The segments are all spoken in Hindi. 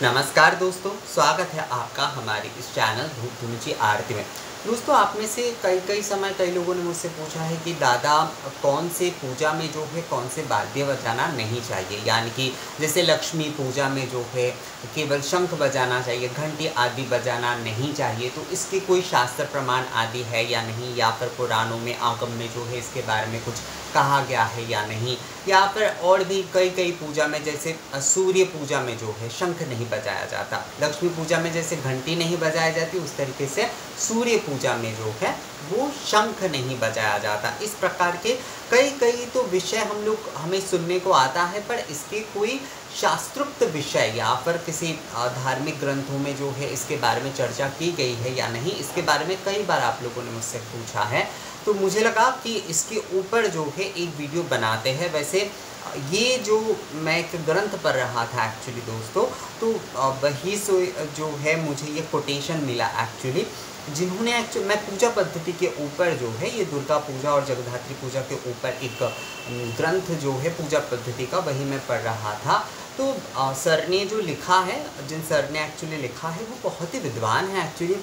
नमस्कार दोस्तों, स्वागत है आपका हमारे इस चैनल धूप धुनुची आरती में। दोस्तों, आप में से कई लोगों ने मुझसे पूछा है कि दादा कौन से पूजा में जो है कौन से वाद्य बजाना नहीं चाहिए, यानी कि जैसे लक्ष्मी पूजा में जो है केवल शंख बजाना चाहिए, घंटी आदि बजाना नहीं चाहिए। तो इसके कोई शास्त्र प्रमाण आदि है या नहीं, या फिर पुराणों में आगम में जो है इसके बारे में कुछ कहा गया है या नहीं, या फिर और भी कई पूजा में जैसे सूर्य पूजा में जो है शंख नहीं बजाया जाता, लक्ष्मी पूजा में जैसे घंटी नहीं बजाई जाती, उस तरीके से सूर्य पूजा में जो है वो शंख नहीं बजाया जाता। इस प्रकार के कई तो विषय हमें सुनने को आता है, पर इसके कोई शास्त्रोक्त विषय या फिर किसी धार्मिक ग्रंथों में जो है इसके बारे में चर्चा की गई है या नहीं, इसके बारे में कई बार आप लोगों ने मुझसे पूछा है। तो मुझे लगा कि इसके ऊपर जो है एक वीडियो बनाते हैं। वैसे ये जो मैं एक ग्रंथ पढ़ रहा था एक्चुअली दोस्तों, तो वही जो है मुझे ये कोटेशन मिला एक्चुअली, जिन्होंने मैं पूजा पद्धति के ऊपर जो है ये दुर्गा पूजा और जगद्धात्री पूजा के ऊपर एक ग्रंथ जो है पूजा पद्धति का, वही मैं पढ़ रहा था। तो सर ने जो लिखा है, जिन सर ने एक्चुअली लिखा है वो बहुत ही विद्वान है एक्चुअली।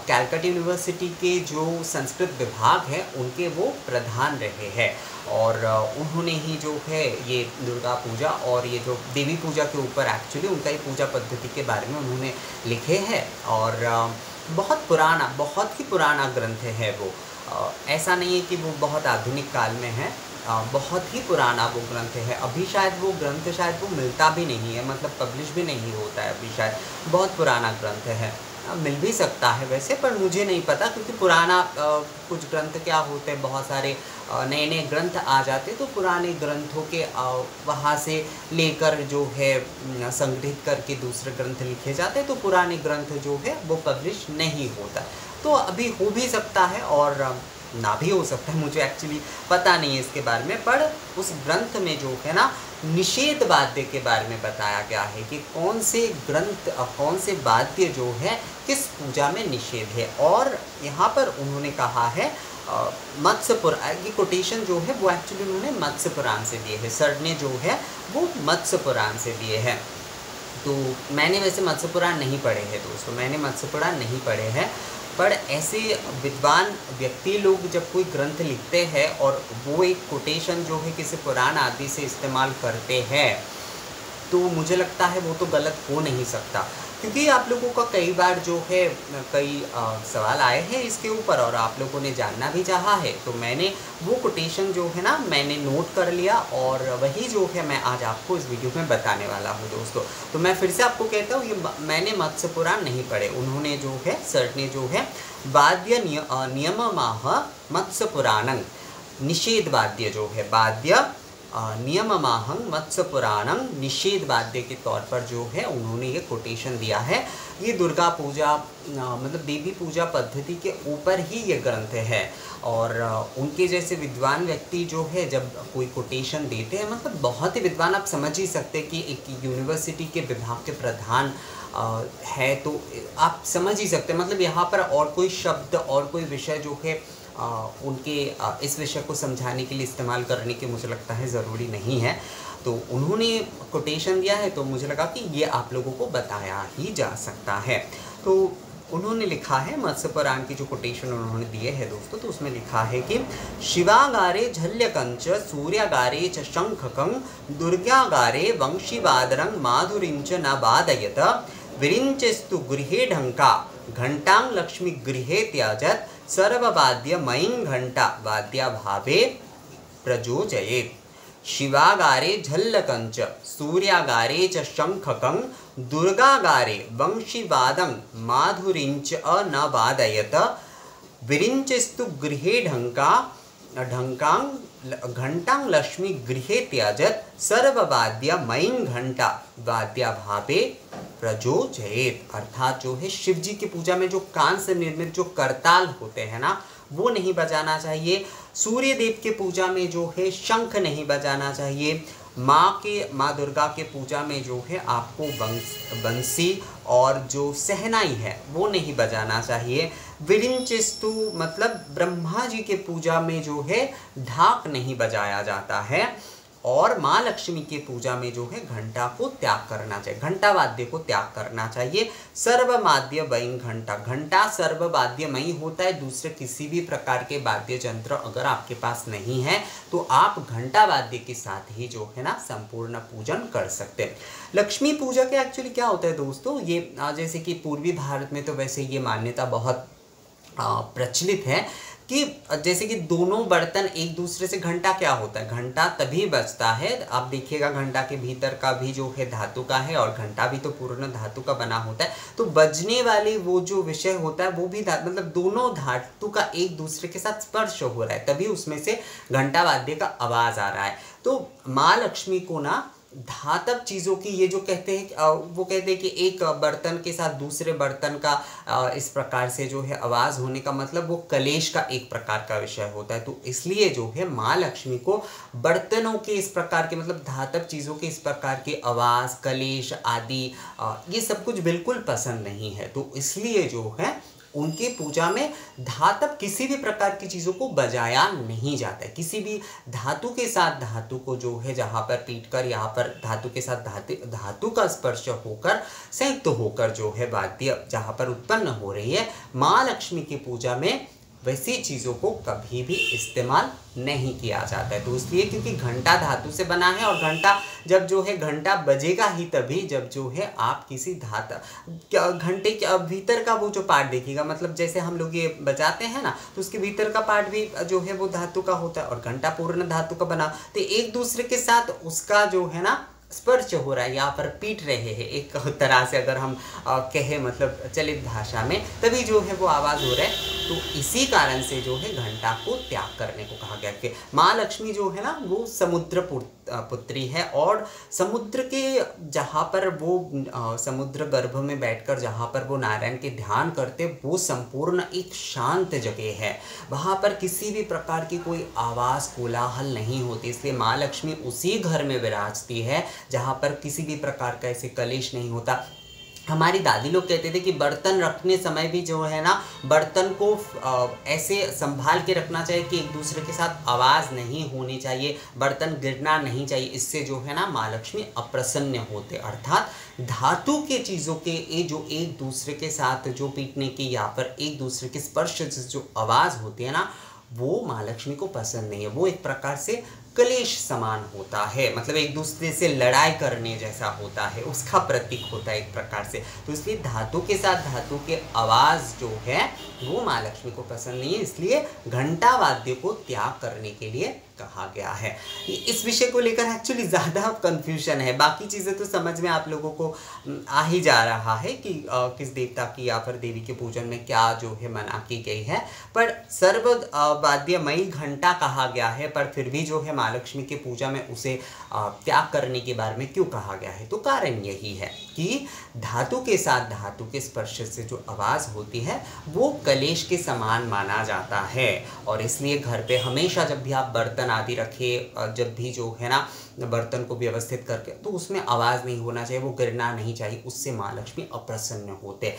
कैलकटा यूनिवर्सिटी के जो संस्कृत विभाग है उनके वो प्रधान रहे हैं, और उन्होंने ही जो है ये दुर्गा पूजा और ये जो देवी पूजा के ऊपर एक्चुअली उनका ही पूजा पद्धति के बारे में उन्होंने लिखे हैं। और बहुत ही पुराना ग्रंथ है वो। ऐसा नहीं है कि वो बहुत आधुनिक काल में है, बहुत ही पुराना वो ग्रंथ है। अभी शायद वो ग्रंथ वो मिलता भी नहीं है, मतलब पब्लिश भी नहीं होता है अभी, शायद बहुत पुराना ग्रंथ है। मिल भी सकता है वैसे, पर मुझे नहीं पता, क्योंकि पुराना कुछ ग्रंथ क्या होते हैं, बहुत सारे नए ग्रंथ आ जाते, तो पुराने ग्रंथों के वहाँ से लेकर जो है संग्रहित करके दूसरे ग्रंथ लिखे जाते हैं, तो पुराने ग्रंथ जो है वो पब्लिश नहीं होता। तो अभी हो भी सकता है और ना भी हो सकता है, मुझे एक्चुअली पता नहीं है इसके बारे में। पर उस ग्रंथ में जो है ना निषेध वाद्य के बारे में बताया गया है कि कौन से वाद्य जो है किस पूजा में निषेध है। और यहाँ पर उन्होंने कहा है मत्स्य पुराण की कोटेशन जो है वो एक्चुअली उन्होंने मत्स्य पुराण से दिए है, सर ने जो है वो मत्स्य पुराण से दिए हैं। तो मैंने वैसे मत्स्य पुराण नहीं पढ़े हैं दोस्तों, मैंने मत्स्य पुराण नहीं पढ़े हैं, पर ऐसे विद्वान व्यक्ति लोग जब कोई ग्रंथ लिखते हैं और वो एक कोटेशन जो है किसी पुराण आदि से इस्तेमाल करते हैं, तो मुझे लगता है वो तो गलत हो नहीं सकता। क्योंकि आप लोगों का कई बार जो है कई सवाल आए हैं इसके ऊपर और आप लोगों ने जानना भी चाहा है, तो मैंने वो कोटेशन जो है ना मैंने नोट कर लिया, और वही जो है मैं आज आपको इस वीडियो में बताने वाला हूँ दोस्तों। तो मैं फिर से आपको कहता हूँ, ये मैंने मत्स्य पुराण नहीं पढ़े, उन्होंने जो है सर ने जो है वाद्य नियममाह मत्स्य पुराणं, निषेध वाद्य जो है वाद्य नियममाहं मत्स्य पुराणं निषेध वाद्य के तौर पर जो है उन्होंने ये कोटेशन दिया है। ये दुर्गा पूजा मतलब देवी पूजा पद्धति के ऊपर ही ये ग्रंथ है, और उनके जैसे विद्वान व्यक्ति जो है जब कोई कोटेशन देते हैं, मतलब बहुत ही विद्वान, आप समझ ही सकते हैं कि एक यूनिवर्सिटी के विभाग के प्रधान है, तो आप समझ ही सकते हैं, मतलब यहाँ पर और कोई शब्द और कोई विषय जो है उनके इस विषय को समझाने के लिए इस्तेमाल करने की मुझे लगता है ज़रूरी नहीं है। तो उन्होंने कोटेशन दिया है, तो मुझे लगा कि ये आप लोगों को बताया ही जा सकता है। तो उन्होंने लिखा है मत्स्य पुराण की जो कोटेशन उन्होंने दिए हैं दोस्तों, तो उसमें लिखा है कि शिवागारे झल्यकंच सूर्यागारे च शंखकं दुर्गागारे वंशीवादरं माधुरींच न वादयत विरिंचस्तु गृहे ढंका घंटां लक्ष्मी गृहे त्याजत सर्ववाद्य मयीं घंटा वाद्याभावे प्रयोजयेत्। शिवागारे झल्लकंच सूर्यागारे च शंखकं दुर्गागारे वंशीवादं माधुरींच न वादयत विरिंचस्तु गृहे ढंकां घंटां लक्ष्मी गृहे त्याजत सर्ववाद्य मयीं घंटा वाद्याभावे प्रयोजयेत्। अर्थात जो है शिव जी की पूजा में जो कान से निर्मित जो करताल होते हैं ना, वो नहीं बजाना चाहिए। सूर्य देव के पूजा में जो है शंख नहीं बजाना चाहिए। माँ दुर्गा के पूजा में जो है आपको बंसी और जो सहनाई है वो नहीं बजाना चाहिए। विरिंचिस्तु मतलब ब्रह्मा जी के पूजा में जो है ढाक नहीं बजाया जाता है। और माँ लक्ष्मी की पूजा में जो है घंटा को त्याग करना चाहिए, घंटा वाद्य को त्याग करना चाहिए। सर्ववाद्यमयी घंटा, घंटा सर्ववाद्यमयी होता है, दूसरे किसी भी प्रकार के वाद्य यंत्र अगर आपके पास नहीं है तो आप घंटा वाद्य के साथ ही जो है ना संपूर्ण पूजन कर सकते हैं। लक्ष्मी पूजा के एक्चुअली क्या होता है दोस्तों, ये जैसे कि पूर्वी भारत में तो वैसे ये मान्यता बहुत प्रचलित है कि जैसे कि दोनों बर्तन एक दूसरे से, घंटा क्या होता है, घंटा तभी बजता है, आप देखिएगा घंटा के भीतर का भी जो है धातु का है और घंटा भी तो पूर्ण धातु का बना होता है, तो बजने वाली वो जो विषय होता है वो भी मतलब दोनों धातु का एक दूसरे के साथ स्पर्श हो रहा है, तभी उसमें से घंटा वाद्य का आवाज़ आ रहा है। तो माँ लक्ष्मी को ना धातव चीज़ों की, ये जो कहते हैं वो कहते हैं कि एक बर्तन के साथ दूसरे बर्तन का इस प्रकार से जो है आवाज़ होने का मतलब वो कलेश का एक प्रकार का विषय होता है। तो इसलिए जो है माँ लक्ष्मी को बर्तनों के इस प्रकार के मतलब धातव चीज़ों के इस प्रकार के आवाज़, कलेश आदि ये सब कुछ बिल्कुल पसंद नहीं है। तो इसलिए जो है उनकी पूजा में धातव किसी भी प्रकार की चीज़ों को बजाया नहीं जाता है। किसी भी धातु के साथ धातु को जो है जहाँ पर पीट कर, यहाँ पर धातु के साथ धातु का स्पर्श होकर, संयुक्त होकर जो है वाद्य जहाँ पर उत्पन्न हो रही है, माँ लक्ष्मी की पूजा में वैसी चीज़ों को कभी भी इस्तेमाल नहीं किया जाता है। तो इसलिए क्योंकि घंटा धातु से बना है और घंटा जब जो है घंटा बजेगा ही तभी जब जो है आप किसी घंटे के भीतर का वो जो पार्ट देखिएगा, मतलब जैसे हम लोग ये बजाते हैं ना तो उसके भीतर का पार्ट भी जो है वो धातु का होता है और घंटा पूर्ण धातु का बना, तो एक दूसरे के साथ उसका जो है ना स्पर्श हो रहा है, यहाँ पर पीट रहे हैं एक तरह से, अगर हम कहें मतलब चलित भाषा में, तभी जो है वो आवाज़ हो रहा है। तो इसी कारण से जो है घंटा को त्याग करने को कहा गया कि माँ लक्ष्मी जो है ना वो समुद्र पुत्री है और समुद्र के जहाँ पर वो समुद्र गर्भ में बैठकर जहाँ पर वो नारायण के ध्यान करते, वो संपूर्ण एक शांत जगह है, वहाँ पर किसी भी प्रकार की कोई आवाज़ कोलाहल नहीं होती। इसलिए माँ लक्ष्मी उसी घर में विराजती है जहाँ पर किसी भी प्रकार का ऐसे कलेश नहीं होता। हमारी दादी लोग कहते थे कि बर्तन रखने समय भी जो है ना बर्तन को ऐसे संभाल के रखना चाहिए कि एक दूसरे के साथ आवाज़ नहीं होनी चाहिए, बर्तन गिरना नहीं चाहिए, इससे जो है ना माँ लक्ष्मी अप्रसन्न होते। अर्थात धातु के चीज़ों के ये जो एक दूसरे के साथ जो पीटने की या पर एक दूसरे के स्पर्श से जो आवाज़ होती है ना वो माँ लक्ष्मी को पसंद नहीं है। वो एक प्रकार से कलेश समान होता है, मतलब एक दूसरे से लड़ाई करने जैसा होता है, उसका प्रतीक होता है एक प्रकार से। तो इसलिए धातु के साथ धातु के आवाज़ जो है वो माँ लक्ष्मी को पसंद नहीं है, इसलिए घंटा वाद्य को त्याग करने के लिए कहा गया है। इस विषय को लेकर एक्चुअली ज़्यादा कंफ्यूजन है, बाकी चीज़ें तो समझ में आप लोगों को आ ही जा रहा है कि किस देवता की या फिर देवी के पूजन में क्या जो है मना की गई है, पर सर्ववाद्यमयी घंटा कहा गया है, पर फिर भी जो है माँ लक्ष्मी की पूजा में उसे त्याग करने के बारे में क्यों कहा गया है, तो कारण यही है कि धातु के साथ धातु के स्पर्श से जो आवाज़ होती है वो कलेश के समान माना जाता है। और इसलिए घर पे हमेशा जब भी आप बर्तन आदि रखें, जब भी जो है ना बर्तन को व्यवस्थित करके, तो उसमें आवाज़ नहीं होना चाहिए, वो गिरना नहीं चाहिए, उससे माँ लक्ष्मी अप्रसन्न होते।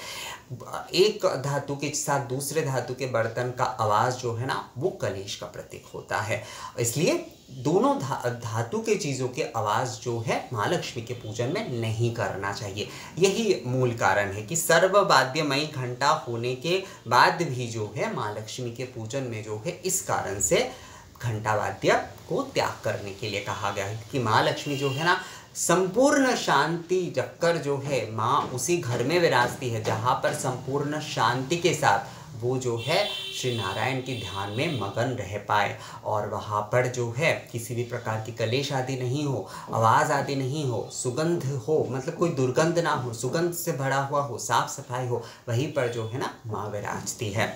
एक धातु के साथ दूसरे धातु के बर्तन का आवाज़ जो है ना वो कलेश का प्रतीक होता है, इसलिए दोनों धातु के चीज़ों के आवाज़ जो है माँ लक्ष्मी के पूजन में नहीं करना चाहिए। यही मूल कारण है कि सर्ववाद्यमयी घंटा होने के बाद भी जो है माँ लक्ष्मी के पूजन में जो है इस कारण से घंटा वाद्य को त्याग करने के लिए कहा गया है कि माँ लक्ष्मी जो है ना संपूर्ण शांति रखकर जो है माँ उसी घर में विराजती है जहाँ पर संपूर्ण शांति के साथ वो जो है श्री नारायण के ध्यान में मगन रह पाए और वहाँ पर जो है किसी भी प्रकार की कलेश आदि नहीं हो, आवाज़ आदि नहीं हो, सुगंध हो, मतलब कोई दुर्गंध ना हो, सुगंध से भरा हुआ हो, साफ सफाई हो, वहीं पर जो है ना माँ विराजती है।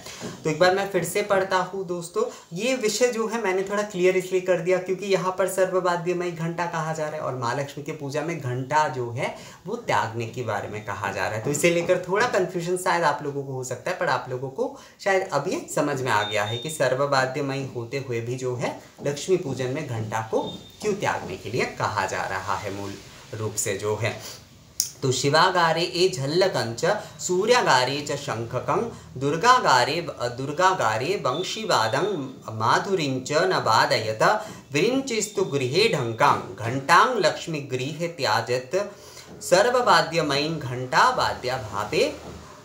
तो एक बार मैं फिर से पढ़ता हूँ दोस्तों, ये विषय जो है मैंने थोड़ा क्लियर इसलिए कर दिया क्योंकि यहाँ पर सर्ववाद्यमयी घंटा कहा जा रहा है और माँ लक्ष्मी की पूजा में घंटा जो है वो त्यागने के बारे में कहा जा रहा है। तो इसे लेकर थोड़ा कन्फ्यूजन शायद आप लोगों को हो सकता है, पर आप लोगों को शायद अब ये समझ में आ गया है कि सर्ववाद्यमयी होते हुए भी जो है लक्ष्मी पूजन में घंटा को क्यों त्यागने के लिए कहा जा रहा है मूल रूप से जो है। तो शिवागारे ए झल्लकंच सूर्यागारे च शंखकं दुर्गागारे वंशीवादं माधुरींच न वादयत विरिञ्चिस्तु गृहे ढंकां घंटां लक्ष्मीगृहे त्याजत सर्ववाद्यमयीं घंटा वाद्याभावे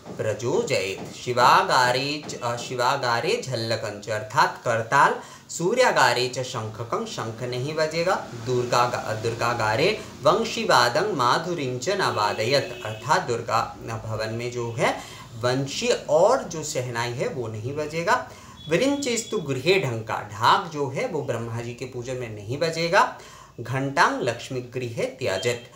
प्रयोजयेत्। शिवागारे झल्लकंच अर्थात करताल, सूर्यागारे च शंखकं शंख नहीं बजेगा, दुर्गागारे वंशीवादं माधुरींच न वादयत अर्थात दुर्गा भवन में जो है वंशी और जो शहनाई है वो नहीं बजेगा। विरिञ्चिस्तु गृहे ढंका ढाक जो है वो ब्रह्मा जी के पूजन में नहीं बजेगा। घंटांग लक्ष्मी गृहे त्याजत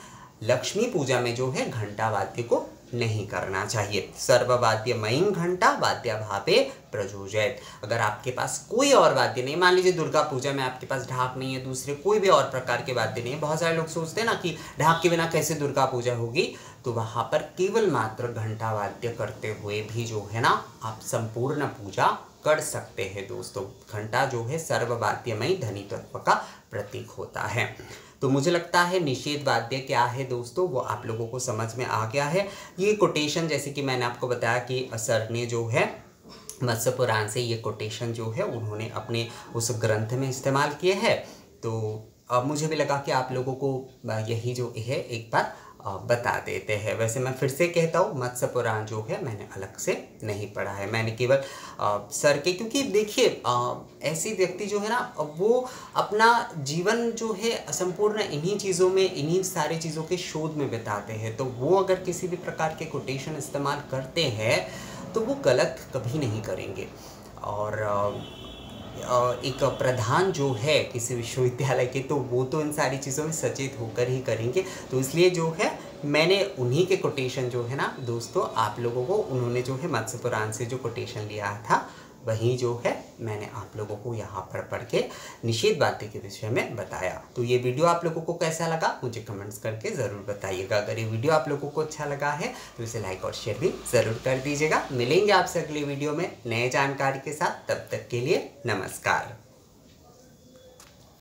लक्ष्मी पूजा में जो है घंटा वाद्य को नहीं करना चाहिए। सर्ववाद्यमयीं घंटा वाद्याभावे प्रयोजयेत्। अगर आपके पास कोई और वाद्य नहीं, मान लीजिए दुर्गा पूजा में आपके पास ढाक नहीं है, दूसरे कोई भी और प्रकार के वाद्य नहीं है, बहुत सारे लोग सोचते हैं ना कि ढाक के बिना कैसे दुर्गा पूजा होगी, तो वहाँ पर केवल मात्र घंटा वाद्य करते हुए भी जो है ना आप संपूर्ण पूजा कर सकते हैं दोस्तों। घंटा जो है सर्ववाद्यमयी धनी तत्व का प्रतीक होता है। तो मुझे लगता है निषेध वाद्य क्या है दोस्तों वो आप लोगों को समझ में आ गया है। ये कोटेशन जैसे कि मैंने आपको बताया कि सर ने जो है मत्स्य पुराण से ये कोटेशन जो है उन्होंने अपने उस ग्रंथ में इस्तेमाल किए हैं। तो अब मुझे भी लगा कि आप लोगों को यही जो है एक बार बता देते हैं। वैसे मैं फिर से कहता हूँ मत्स्य पुराण जो है मैंने अलग से नहीं पढ़ा है, मैंने केवल सर के, क्योंकि देखिए ऐसी व्यक्ति जो है ना वो अपना जीवन जो है संपूर्ण इन्हीं चीज़ों में, इन्हीं सारी चीज़ों के शोध में बिताते हैं। तो वो अगर किसी भी प्रकार के कोटेशन इस्तेमाल करते हैं तो वो गलत कभी नहीं करेंगे। और एक प्रधान जो है किसी विश्वविद्यालय के, तो वो तो इन सारी चीज़ों में सचेत होकर ही करेंगे। तो इसलिए जो है मैंने उन्हीं के कोटेशन जो है ना दोस्तों आप लोगों को, उन्होंने जो है मत्स्य पुराण से जो कोटेशन लिया था वही जो है मैंने आप लोगों को यहाँ पर पढ़ के निषेध वाद्य के विषय में बताया। तो ये वीडियो आप लोगों को कैसा लगा मुझे कमेंट्स करके ज़रूर बताइएगा। अगर ये वीडियो आप लोगों को अच्छा लगा है तो इसे लाइक और शेयर भी ज़रूर कर दीजिएगा। मिलेंगे आपसे अगले वीडियो में नए जानकारी के साथ, तब तक के लिए नमस्कार।